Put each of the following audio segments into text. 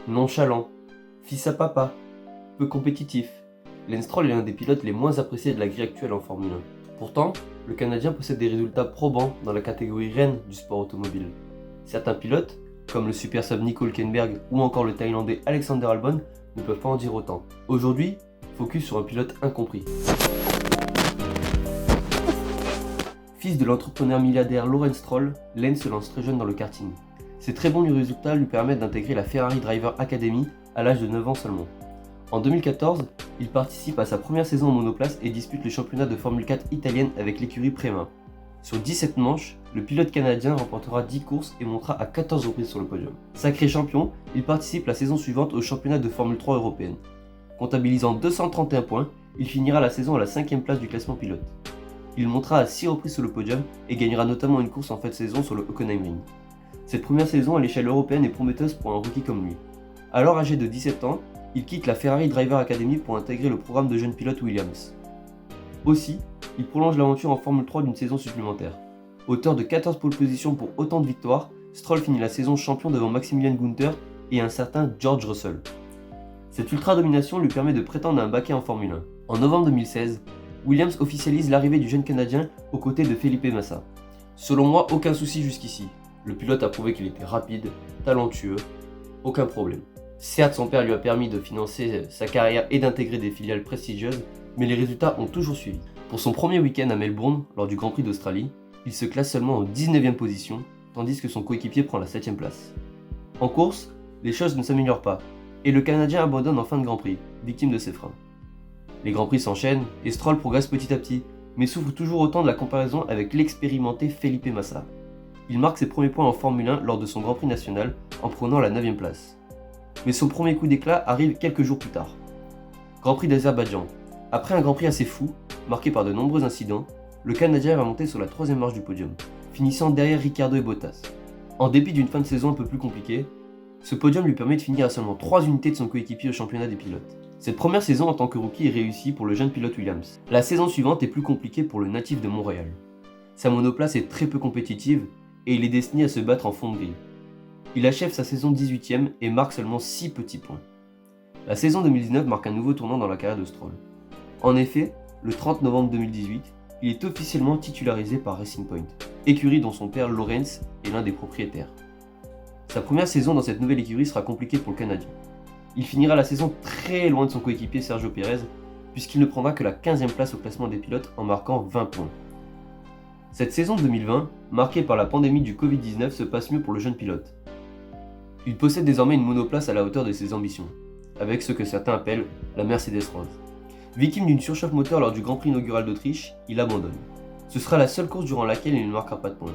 nonchalant, fils à papa, peu compétitif. Lance Stroll est l'un des pilotes les moins appréciés de la grille actuelle en Formule 1. Pourtant, le Canadien possède des résultats probants dans la catégorie reine du sport automobile. Certains pilotes, comme le super sub Nico Hülkenberg ou encore le Thaïlandais Alexander Albon, ne peuvent pas en dire autant. Aujourd'hui, focus sur un pilote incompris. Fils de l'entrepreneur milliardaire Lawrence Stroll, Lance se lance très jeune dans le karting. Ses très bons résultats lui permettent d'intégrer la Ferrari Driver Academy à l'âge de 9 ans seulement. En 2014, il participe à sa première saison en monoplace et dispute le championnat de Formule 4 italienne avec l'écurie Prema. Sur 17 manches, le pilote canadien remportera 10 courses et montera à 14 reprises sur le podium. Sacré champion, il participe la saison suivante au championnat de Formule 3 européenne. Comptabilisant 231 points, il finira la saison à la 5e place du classement pilote. Il montera à 6 reprises sur le podium et gagnera notamment une course en fin de saison sur le Hockenheimring. Cette première saison à l'échelle européenne est prometteuse pour un rookie comme lui. Alors âgé de 17 ans, il quitte la Ferrari Driver Academy pour intégrer le programme de jeunes pilotes Williams. Aussi, il prolonge l'aventure en Formule 3 d'une saison supplémentaire. Auteur de 14 pole positions pour autant de victoires, Stroll finit la saison champion devant Maximilian Günther et un certain George Russell. Cette ultra-domination lui permet de prétendre à un baquet en Formule 1. En novembre 2016, Williams officialise l'arrivée du jeune Canadien aux côtés de Felipe Massa. Selon moi, aucun souci jusqu'ici. Le pilote a prouvé qu'il était rapide, talentueux, aucun problème. Certes, son père lui a permis de financer sa carrière et d'intégrer des filiales prestigieuses, mais les résultats ont toujours suivi. Pour son premier week-end à Melbourne, lors du Grand Prix d'Australie, il se classe seulement en 19e position, tandis que son coéquipier prend la 7e place. En course, les choses ne s'améliorent pas, et le Canadien abandonne en fin de Grand Prix, victime de ses freins. Les Grands Prix s'enchaînent, et Stroll progresse petit à petit, mais souffre toujours autant de la comparaison avec l'expérimenté Felipe Massa. Il marque ses premiers points en Formule 1 lors de son Grand Prix national, en prenant la 9e place. Mais son premier coup d'éclat arrive quelques jours plus tard. Grand Prix d'Azerbaïdjan. Après un Grand Prix assez fou, marqué par de nombreux incidents, le Canadien va monter sur la 3e marche du podium, finissant derrière Ricciardo et Bottas. En dépit d'une fin de saison un peu plus compliquée, ce podium lui permet de finir à seulement 3 unités de son coéquipier au championnat des pilotes. Cette première saison en tant que rookie est réussie pour le jeune pilote Williams. La saison suivante est plus compliquée pour le natif de Montréal. Sa monoplace est très peu compétitive et il est destiné à se battre en fond de grille. Il achève sa saison 18e et marque seulement 6 petits points. La saison 2019 marque un nouveau tournant dans la carrière de Stroll. En effet, le 30 novembre 2018, il est officiellement titularisé par Racing Point, écurie dont son père Lawrence est l'un des propriétaires. Sa première saison dans cette nouvelle écurie sera compliquée pour le Canadien. Il finira la saison très loin de son coéquipier Sergio Pérez, puisqu'il ne prendra que la 15e place au classement des pilotes en marquant 20 points. Cette saison 2020, marquée par la pandémie du Covid-19, se passe mieux pour le jeune pilote. Il possède désormais une monoplace à la hauteur de ses ambitions, avec ce que certains appellent la Mercedes Rose. Victime d'une surchauffe moteur lors du Grand Prix inaugural d'Autriche, il abandonne. Ce sera la seule course durant laquelle il ne marquera pas de points.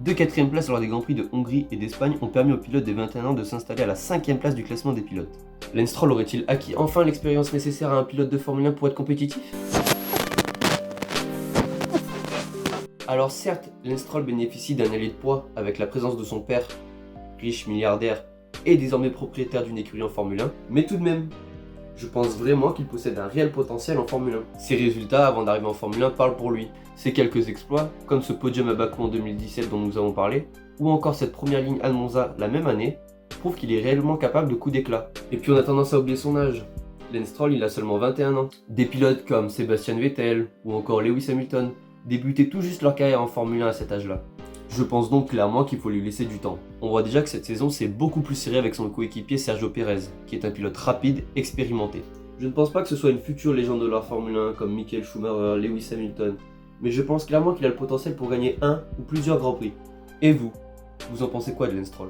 2 4e places lors des Grands Prix de Hongrie et d'Espagne ont permis au pilote des 21 ans de s'installer à la 5e place du classement des pilotes. Lance Stroll aurait-il acquis enfin l'expérience nécessaire à un pilote de Formule 1 pour être compétitif ? Alors certes, Lance Stroll bénéficie d'un allié de poids avec la présence de son père, riche milliardaire et désormais propriétaire d'une écurie en Formule 1, mais tout de même, je pense vraiment qu'il possède un réel potentiel en Formule 1. Ses résultats avant d'arriver en Formule 1 parlent pour lui. Ses quelques exploits, comme ce podium à Bakou en 2017 dont nous avons parlé, ou encore cette première ligne à Monza la même année, prouvent qu'il est réellement capable de coups d'éclat. Et puis on a tendance à oublier son âge. Lance Stroll, il a seulement 21 ans. Des pilotes comme Sebastian Vettel ou encore Lewis Hamilton débutaient tout juste leur carrière en Formule 1 à cet âge-là. Je pense donc clairement qu'il faut lui laisser du temps. On voit déjà que cette saison c'est beaucoup plus serré avec son coéquipier Sergio Pérez, qui est un pilote rapide, expérimenté. Je ne pense pas que ce soit une future légende de la Formule 1 comme Michael Schumacher, Lewis Hamilton, mais je pense clairement qu'il a le potentiel pour gagner un ou plusieurs Grands Prix. Et vous en pensez quoi de Lance Stroll ?